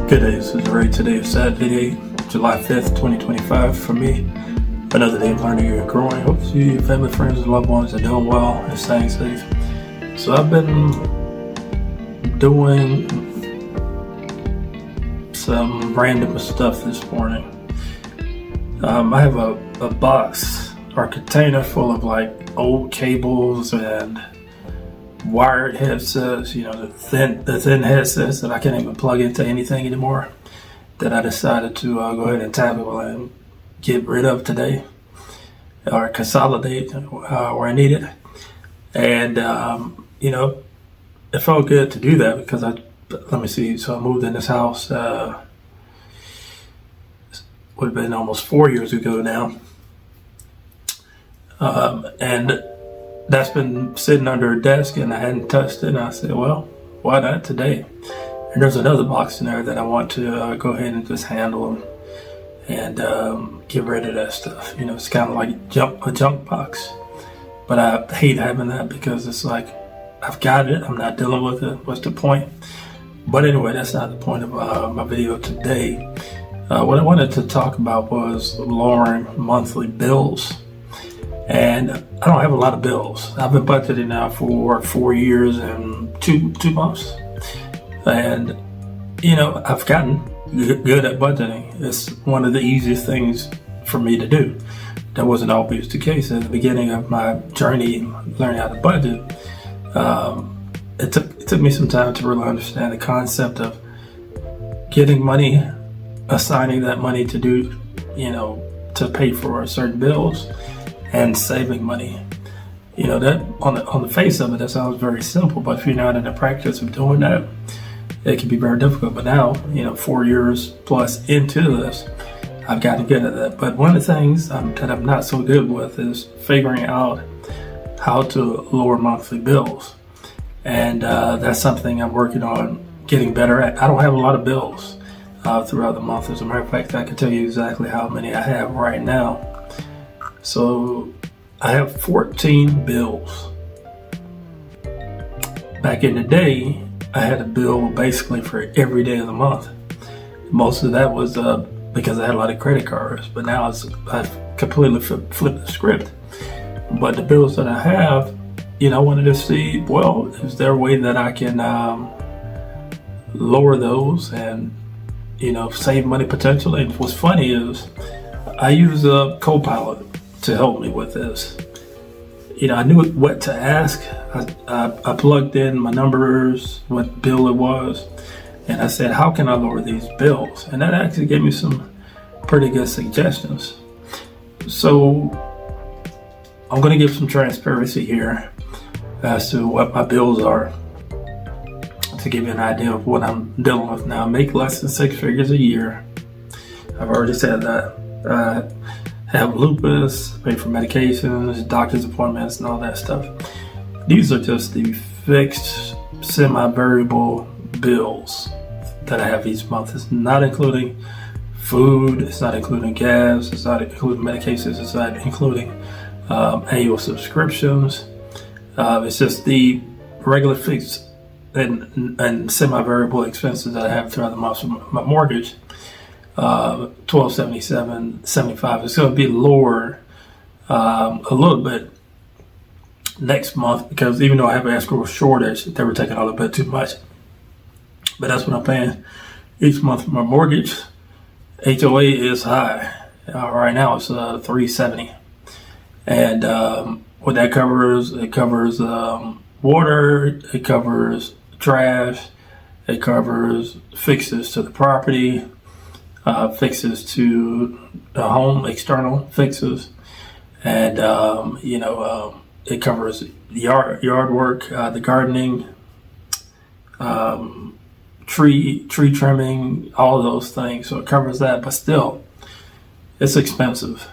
Good day, this is Ray. Today is Saturday, July 5th, 2025. For me, another day of learning and growing. Hope you, your family, friends, and loved ones are doing well and staying safe. So I've been doing some random stuff this morning. I have a box or container full of like old cables and wired headsets, the thin headsets that I can't even plug into anything anymore, that I decided to go ahead and tackle and get rid of today, or consolidate where I need it. And it felt good to do that because so I moved in this house would have been almost 4 years ago now, and that's been sitting under a desk and I hadn't touched it, and I said, well, why not today? And there's another box in there that I want to go ahead and just handle and get rid of that stuff. It's kind of like a junk box, but I hate having that because it's like, I've got it, I'm not dealing with it, what's the point? But anyway, that's not the point of my video today. What I wanted to talk about was lowering monthly bills. And I don't have a lot of bills. I've been budgeting now for 4 years and two months. And, I've gotten good at budgeting. It's one of the easiest things for me to do. That wasn't always the case at the beginning of my journey learning how to budget. It took me some time to really understand the concept of getting money, assigning that money to do, to pay for certain bills, and saving money. That on the face of it, that sounds very simple, but if you're not in the practice of doing that, it can be very difficult. But now, 4 years plus into this, I've gotten good at that. But one of the things that I'm not so good with is figuring out how to lower monthly bills. And that's something I'm working on getting better at. I don't have a lot of bills throughout the month. As a matter of fact, I can tell you exactly how many I have right now. So I have 14 bills. Back in the day, I had a bill basically for every day of the month. Most of that was because I had a lot of credit cards, but now I've completely flipped the script. But the bills that I have, I wanted to see, well, is there a way that I can lower those and, save money potentially? And what's funny is I use a Copilot to help me with this. I knew what to ask. I plugged in my numbers, what bill it was, and I said, how can I lower these bills? And that actually gave me some pretty good suggestions. So I'm going to give some transparency here as to what my bills are, to give you an idea of what I'm dealing with now. I make less than 6 figures a year. I've already said that. Have lupus, pay for medications, doctor's appointments, and all that stuff. These are just the fixed, semi-variable bills that I have each month. It's not including food, it's not including gas, it's not including medications, it's not including annual subscriptions. It's just the regular fixed and semi-variable expenses that I have throughout the month. My mortgage, $1,277.75. It's going to be lower a little bit next month because even though I have an escrow shortage, they were taking a little bit too much. But that's what I'm paying each month for my mortgage. HOA is high. Right now it's $370, and what that covers, it covers water, it covers trash, it covers fixes to the property, fixes to the home, external fixes, and it covers yard work, the gardening, tree trimming, all of those things. So it covers that, but still, it's expensive.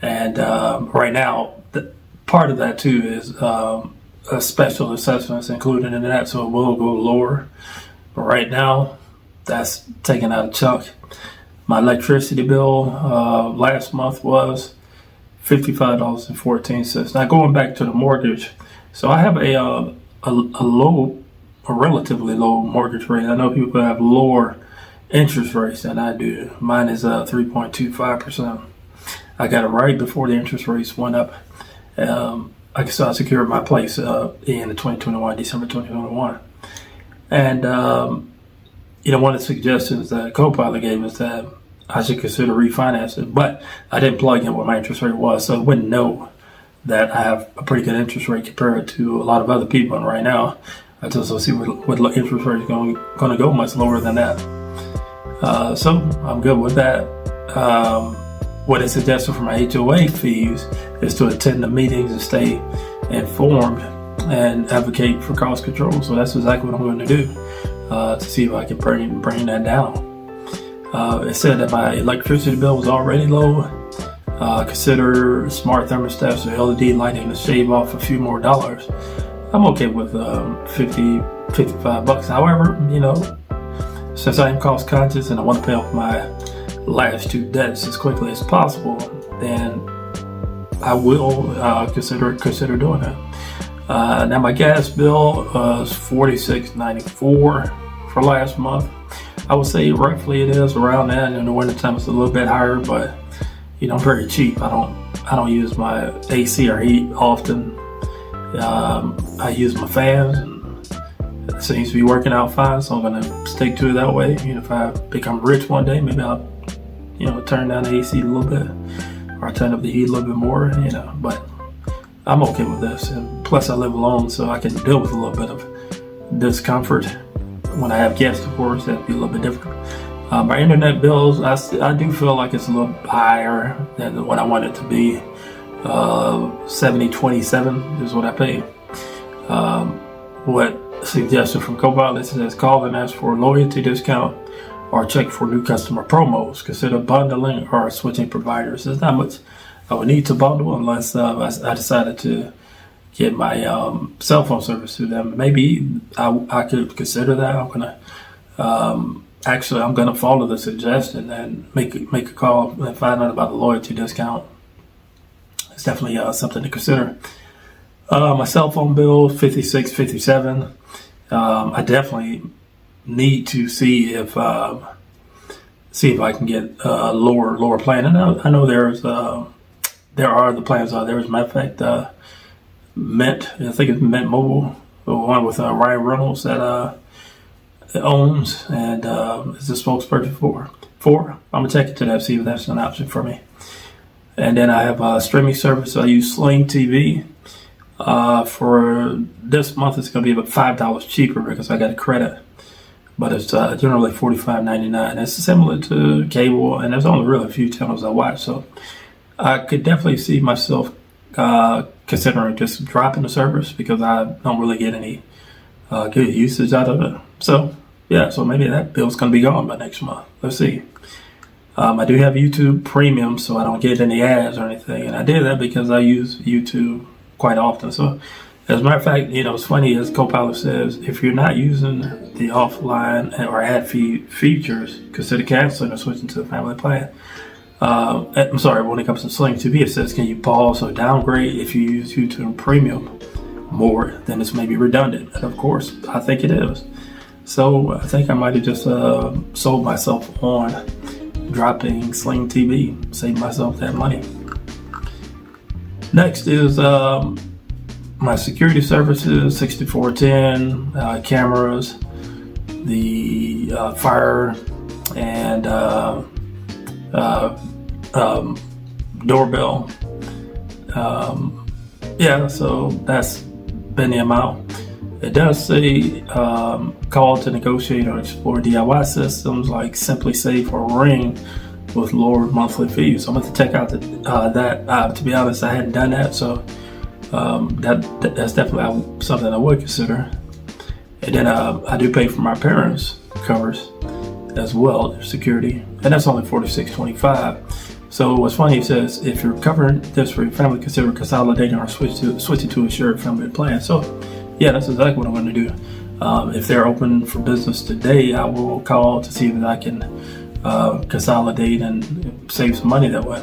And right now, part of that too is special assessments included in that, so it will go lower. But right now, that's taking out a chunk. My electricity bill last month was $55.14. Now going back to the mortgage, so I have a relatively low mortgage rate. I know people have lower interest rates than I do. Mine is 3.25%. I got it right before the interest rates went up. I secured my place in the 2021, December 2021. And, one of the suggestions that Copilot gave is that I should consider refinancing, but I didn't plug in what my interest rate was, so I wouldn't know that I have a pretty good interest rate compared to a lot of other people. And right now, I just don't see what interest rate is going to go much lower than that. So I'm good with that. What is suggested for my HOA fees is to attend the meetings and stay informed and advocate for cost control. So that's exactly what I'm going to do to see if I can bring that down. It said that my electricity bill was already low. Consider smart thermostats or LED lighting to shave off a few more dollars. I'm okay with $55. However, since I am cost conscious and I want to pay off my last two debts as quickly as possible, then I will consider doing that. Now my gas bill was $46.94 for last month. I would say roughly it is around that. In the wintertime it's a little bit higher, but I'm very cheap. I don't use my AC or heat often. I use my fans, and it seems to be working out fine, so I'm gonna stick to it that way. If I become rich one day, maybe I'll turn down the AC a little bit, or turn up the heat a little bit more. But I'm okay with this, and plus I live alone, so I can deal with a little bit of discomfort. When I have guests, of course, that'd be a little bit different. My internet bills, I do feel like it's a little higher than what I want it to be. $70.27 is what I pay. What suggestion from Copilot says, call and ask for a loyalty discount or check for new customer promos. Consider bundling or switching providers. There's not much I would need to bundle unless I decided to get my cell phone service through them. Maybe I could consider that. I'm gonna follow the suggestion and make a call and find out about the loyalty discount. It's definitely something to consider. My cell phone bill, $56.57. I definitely need to see if I can get a lower plan. And I know there are the plans out there. As a matter of fact, Mint, I think it's Mint Mobile, the one with Ryan Reynolds that owns and is the spokesperson for. I'm gonna check into that, see if that's an option for me. And then I have a streaming service. I use Sling TV. For this month, it's gonna be about $5 cheaper because I got a credit. But it's generally $45.99. It's similar to cable, and there's only really a few channels I watch. So I could definitely see myself considering just dropping the service because I don't really get any good usage out of it. So maybe that bill's gonna be gone by next month. Let's see. I do have YouTube Premium, so I don't get any ads or anything, and I did that because I use YouTube quite often. So, as a matter of fact, it's funny, as Copilot says, if you're not using the offline or ad features, consider canceling or switching to the family plan. I'm sorry, when it comes to Sling TV, it says, can you pause or downgrade if you use YouTube Premium more? Then it's maybe redundant, and of course, I think it is. So I think I might have just sold myself on dropping Sling TV, save myself that money. Next is my security services, 6410, cameras, the fire and doorbell. So that's been the amount. It does say call to negotiate or explore DIY systems like Simply Safe or Ring with lower monthly fees. So I'm going to check out that. To be honest, I hadn't done that, so that's definitely something I would consider. And then I do pay for my parents' covers as well, their security, and that's only $46.25. So what's funny, it says if you're covering this for your family, consider consolidating or switching to a shared family plan. So that's exactly what I'm going to do. If they're open for business today, I will call to see if I can consolidate and save some money that way.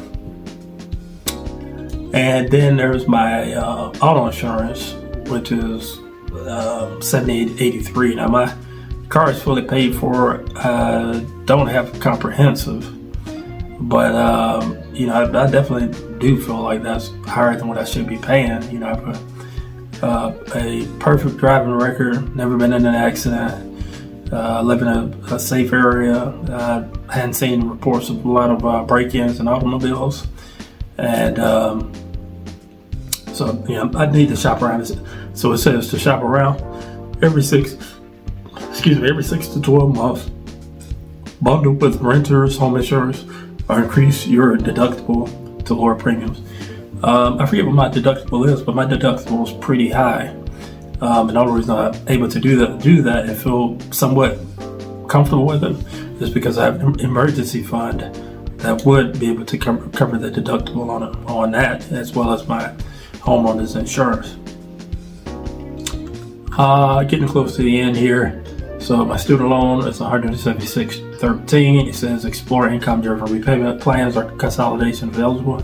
And then there's my auto insurance, which is $78.83. Now my car is fully paid for. I don't have comprehensive, but I definitely do feel like that's higher than what I should be paying. I have a perfect driving record, never been in an accident. Live in a safe area. I hadn't seen reports of a lot of break-ins in automobiles, and so I need to shop around. So it says to shop around every 6 to 12 months. Bundle with renters, home insurance, or increase your deductible to lower premiums. I forget what my deductible is, but my deductible is pretty high. And the only reason I'm able to do that and feel somewhat comfortable with it is because I have an emergency fund that would be able to cover the deductible on that, as well as my homeowner's insurance. Getting close to the end here. So my student loan is $176.13. It says explore income-driven repayment plans or consolidation available.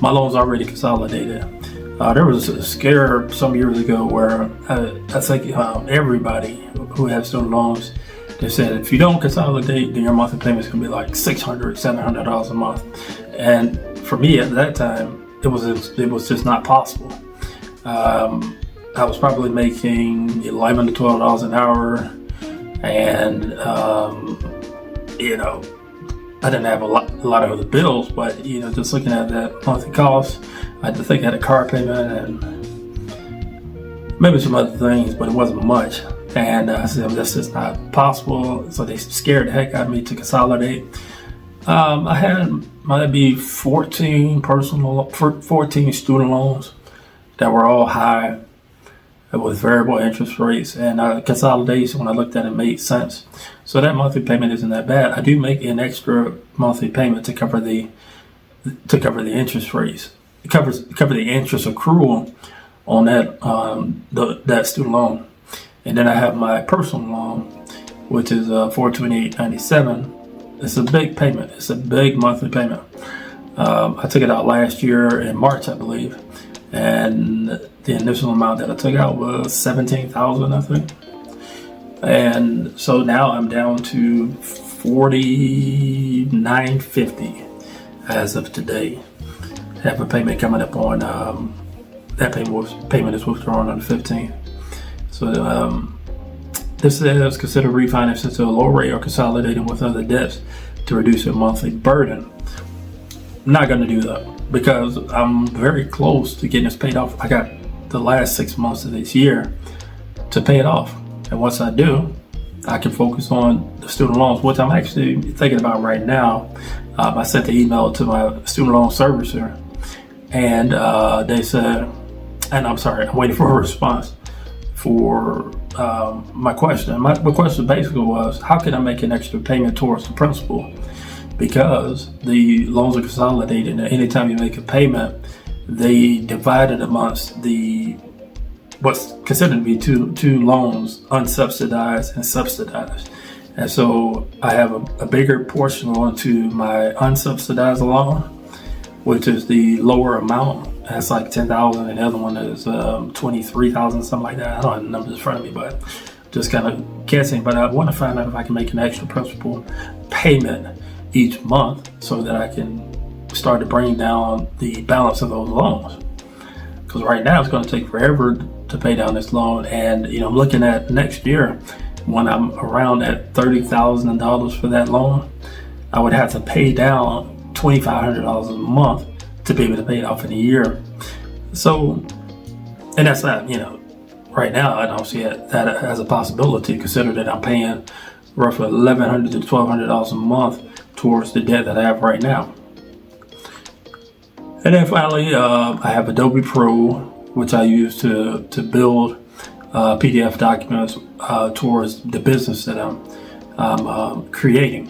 My loan's already consolidated. There was a scare some years ago where I think everybody who has student loans, they said if you don't consolidate, then your monthly payment's gonna be like $600, $700 a month. And for me at that time, it was just not possible. I was probably making $11 to $12 an hour, and I didn't have a lot of other bills, but just looking at that monthly cost, I think I had a car payment and maybe some other things, but it wasn't much. And I said, that's just not possible. So they scared the heck out of me to consolidate. I had maybe 14 student loans that were all high with variable interest rates, and consolidation, when I looked at it, made sense. So that monthly payment isn't that bad. I do make an extra monthly payment to cover the interest rates. It covers the interest accrual on that student loan. And then I have my personal loan, which is $428.97. It's a big payment. It's a big monthly payment. I took it out last year in March, I believe, and the initial amount that I took out was $17,000, I think. And so now I'm down to $49.50 as of today. I have a payment coming up on that payment is withdrawn on the 15th. So this says consider refinancing to a lower rate or consolidating with other debts to reduce your monthly burden. I'm not going to do that because I'm very close to getting this paid off. I got the last 6 months of this year to pay it off. And once I do, I can focus on the student loans, which I'm actually thinking about right now. I sent the email to my student loan servicer, and they said, and I'm waiting for a response for my question. My question basically was, how can I make an extra payment towards the principal? Because the loans are consolidated, and anytime you make a payment, they divide it amongst what's considered to be two loans, unsubsidized and subsidized. And so I have a bigger portion going to my unsubsidized loan, which is the lower amount. That's like $10,000, and the other one is $23,000, something like that. I don't have the numbers in front of me, but just kind of guessing. But I want to find out if I can make an extra principal payment each month so that I can start to bring down the balance of those loans. Because right now it's going to take forever to pay down this loan, and I'm looking at next year when I'm around at $30,000 for that loan, I would have to pay down $2,500 a month to be able to pay it off in a year. So, and that's not, right now I don't see that as a possibility, considering that I'm paying roughly $1,100 to $1,200 a month towards the debt that I have right now. And then finally, I have Adobe Pro, which I use to build PDF documents towards the business that I'm creating,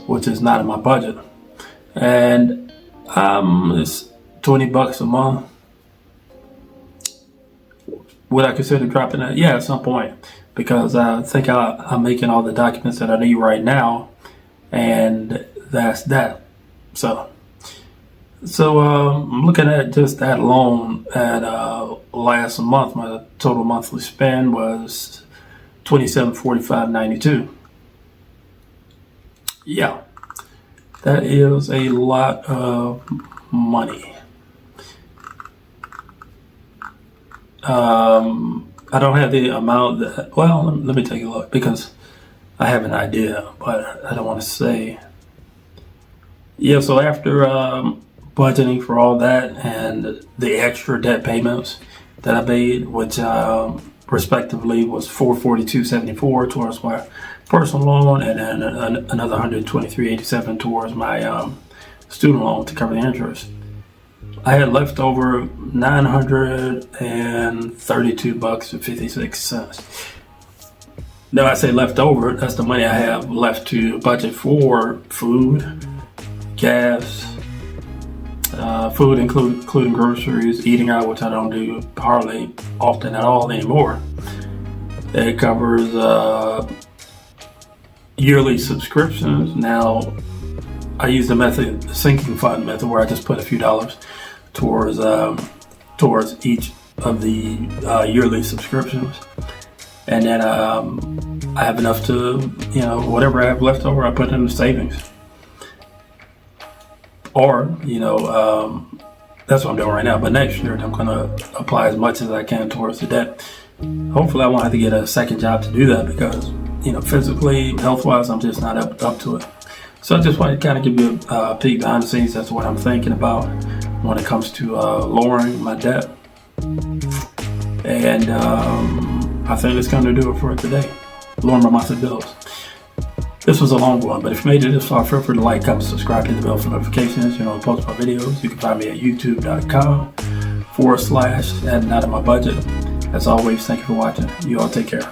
which is not in my budget. And it's $20 a month. Would I consider dropping that? Yeah, at some point, because I think I'm making all the documents that I need right now, and that's that. So I'm looking at just that alone. At last month, my total monthly spend was $27.45.92. Yeah, that is a lot of money. I don't have the amount that, well, let me take a look because I have an idea, but I don't want to say. Yeah, so after budgeting for all that and the extra debt payments that I made, which respectively was $442.74 towards my personal loan, and then another $123.87 towards my student loan to cover the interest, I had left over $932.56. Now I say left over, that's the money I have left to budget for food, gas, food including groceries, eating out, which I don't do hardly often at all anymore. It covers yearly subscriptions. Now I use the sinking fund method, where I just put a few dollars towards each of the yearly subscriptions, and then I have enough to, whatever I have left over, I put in the savings. Or, that's what I'm doing right now. But next year, I'm going to apply as much as I can towards the debt. Hopefully, I won't have to get a second job to do that because, physically, health-wise, I'm just not up to it. So I just wanted to kind of give you a peek behind the scenes. That's what I'm thinking about when it comes to lowering my debt. And I think it's going to do it for today. Lowering my monthly bills. This was a long one, but if you made it this far, feel free to like, comment, subscribe, hit the bell for notifications. Post my videos. You can find me at youtube.com/adding out of my budget. As always, thank you for watching. You all take care.